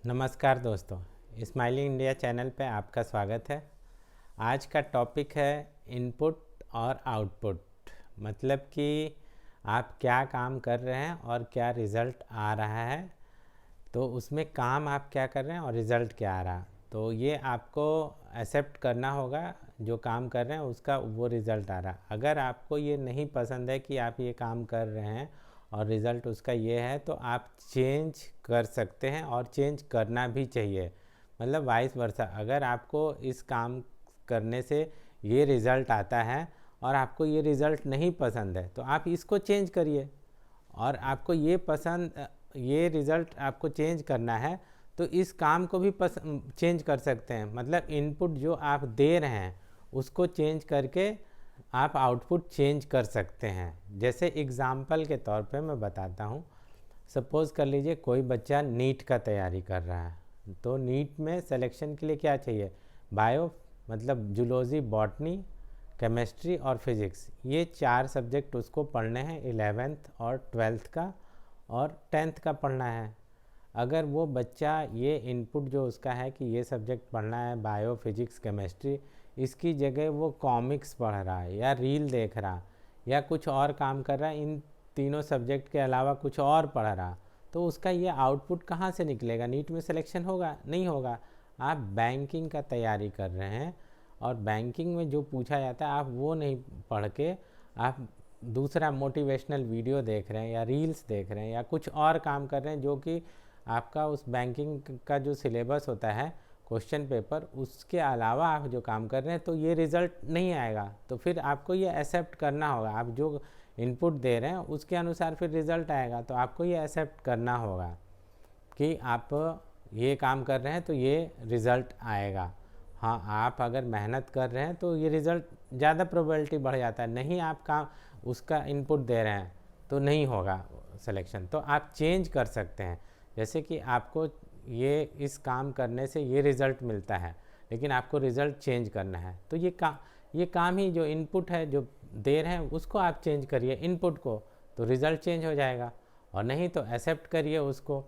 नमस्कार दोस्तों, smiling India channel पे आपका स्वागत है। आज का टॉपिक है इनपुट और आउटपुट। मतलब कि आप क्या काम कर रहे हैं और क्या रिज़ल्ट आ रहा है, तो उसमें काम आप क्या कर रहे हैं और रिज़ल्ट क्या आ रहा, तो ये आपको एक्सेप्ट करना होगा। जो काम कर रहे हैं उसका वो रिज़ल्ट आ रहा। अगर आपको ये नहीं पसंद है कि आप ये काम कर रहे हैं और रिज़ल्ट उसका ये है, तो आप चेंज कर सकते हैं और चेंज करना भी चाहिए। मतलब वाइस वर्सा, अगर आपको इस काम करने से ये रिज़ल्ट आता है और आपको ये रिज़ल्ट नहीं पसंद है, तो आप इसको चेंज करिए। और आपको ये रिज़ल्ट आपको चेंज करना है, तो इस काम को भी चेंज कर सकते हैं। मतलब इनपुट जो आप दे रहे हैं उसको चेंज करके आप आउटपुट चेंज कर सकते हैं। जैसे एग्ज़ाम्पल के तौर पे मैं बताता हूँ। सपोज़ कर लीजिए कोई बच्चा नीट का तैयारी कर रहा है, तो नीट में सिलेक्शन के लिए क्या चाहिए? बायो, मतलब जूलॉजी, बॉटनी, केमिस्ट्री और फिज़िक्स, ये 4 सब्जेक्ट उसको पढ़ने हैं। 11th और 12th का और 10th का पढ़ना है। अगर वो बच्चा ये इनपुट जो उसका है कि ये सब्जेक्ट पढ़ना है, बायो, फिजिक्स, केमिस्ट्री, इसकी जगह वो कॉमिक्स पढ़ रहा है या रील देख रहा या कुछ और काम कर रहा है, इन तीनों सब्जेक्ट के अलावा कुछ और पढ़ रहा, तो उसका ये आउटपुट कहाँ से निकलेगा? नीट में सिलेक्शन होगा? नहीं होगा। आप बैंकिंग का तैयारी कर रहे हैं और बैंकिंग में जो पूछा जाता है आप वो नहीं पढ़ के आप दूसरा मोटिवेशनल वीडियो देख रहे हैं या रील्स देख रहे हैं या कुछ और काम कर रहे हैं, जो कि आपका उस बैंकिंग का जो सिलेबस होता है, क्वेश्चन पेपर, उसके अलावा आप जो काम कर रहे हैं, तो ये रिज़ल्ट नहीं आएगा। तो फिर आपको ये एक्सेप्ट करना होगा। आप जो इनपुट दे रहे हैं उसके अनुसार फिर रिज़ल्ट आएगा, तो आपको ये एक्सेप्ट करना होगा कि आप ये काम कर रहे हैं तो ये रिज़ल्ट आएगा। हाँ, आप अगर मेहनत कर रहे हैं तो ये रिज़ल्ट ज़्यादा प्रोबेबिलिटी बढ़ जाता है। नहीं आप काम उसका इनपुट दे रहे हैं तो नहीं होगा सिलेक्शन। तो आप चेंज कर सकते हैं। जैसे कि आपको ये इस काम करने से ये रिज़ल्ट मिलता है, लेकिन आपको रिज़ल्ट चेंज करना है, तो ये काम ही जो इनपुट है जो दे रहे हैं उसको आप चेंज करिए इनपुट को, तो रिज़ल्ट चेंज हो जाएगा। और नहीं तो एक्सेप्ट करिए उसको।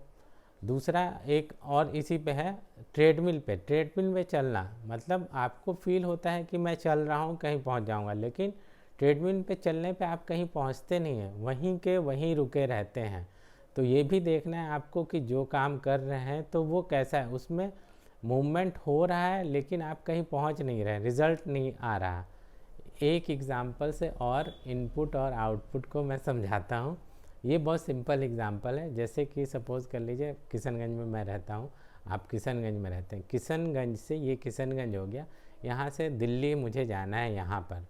दूसरा एक और इसी पे है, ट्रेडमिल पे चलना। मतलब आपको फील होता है कि मैं चल रहा हूँ, कहीं पहुँच जाऊँगा, लेकिन ट्रेडमिल पे चलने पे आप कहीं पहुँचते नहीं हैं, वहीं के वहीं रुके रहते हैं। तो ये भी देखना है आपको कि जो काम कर रहे हैं तो वो कैसा है, उसमें मूवमेंट हो रहा है लेकिन आप कहीं पहुँच नहीं रहे, रिज़ल्ट नहीं आ रहा। एक एग्ज़ाम्पल से और इनपुट और आउटपुट को मैं समझाता हूँ। ये बहुत सिंपल एग्ज़ाम्पल है। जैसे कि सपोज़ कर लीजिए किशनगंज में मैं रहता हूँ, आप किशनगंज में रहते हैं। किशनगंज से, ये किशनगंज हो गया, यहाँ से दिल्ली मुझे जाना है यहाँ पर,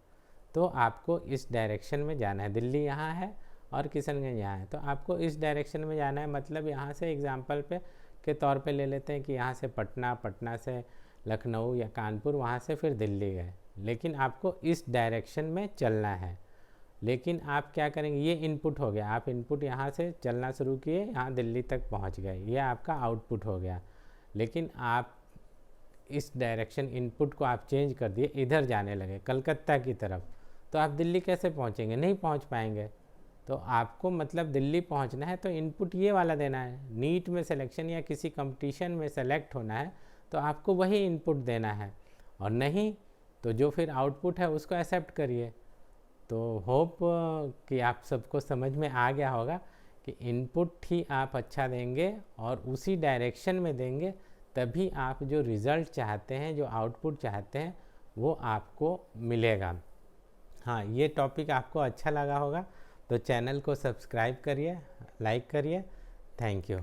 तो आपको इस डायरेक्शन में जाना है। दिल्ली यहाँ है और किशनगंज यहाँ है, तो आपको इस डायरेक्शन में जाना है। मतलब यहाँ से एग्ज़ाम्पल पे के तौर पे ले लेते हैं कि यहाँ से पटना, पटना से लखनऊ या कानपुर, वहाँ से फिर दिल्ली गए, लेकिन आपको इस डायरेक्शन में चलना है। लेकिन आप क्या करेंगे? ये इनपुट हो गया, आप इनपुट यहाँ से चलना शुरू किए, यहाँ दिल्ली तक पहुँच गए, ये आपका आउटपुट हो गया। लेकिन आप इस डायरेक्शन इनपुट को आप चेंज कर दिए, इधर जाने लगे कलकत्ता की तरफ, तो आप दिल्ली कैसे पहुँचेंगे? नहीं पहुँच पाएंगे। तो आपको मतलब दिल्ली पहुँचना है तो इनपुट ये वाला देना है। नीट में सिलेक्शन या किसी कंपटीशन में सेलेक्ट होना है तो आपको वही इनपुट देना है, और नहीं तो जो फिर आउटपुट है उसको एक्सेप्ट करिए। तो होप कि आप सबको समझ में आ गया होगा कि इनपुट ही आप अच्छा देंगे और उसी डायरेक्शन में देंगे, तभी आप जो रिज़ल्ट चाहते हैं, जो आउटपुट चाहते हैं, वो आपको मिलेगा। हाँ, ये टॉपिक आपको अच्छा लगा होगा तो चैनल को सब्सक्राइब करिए, लाइक करिए। Thank you.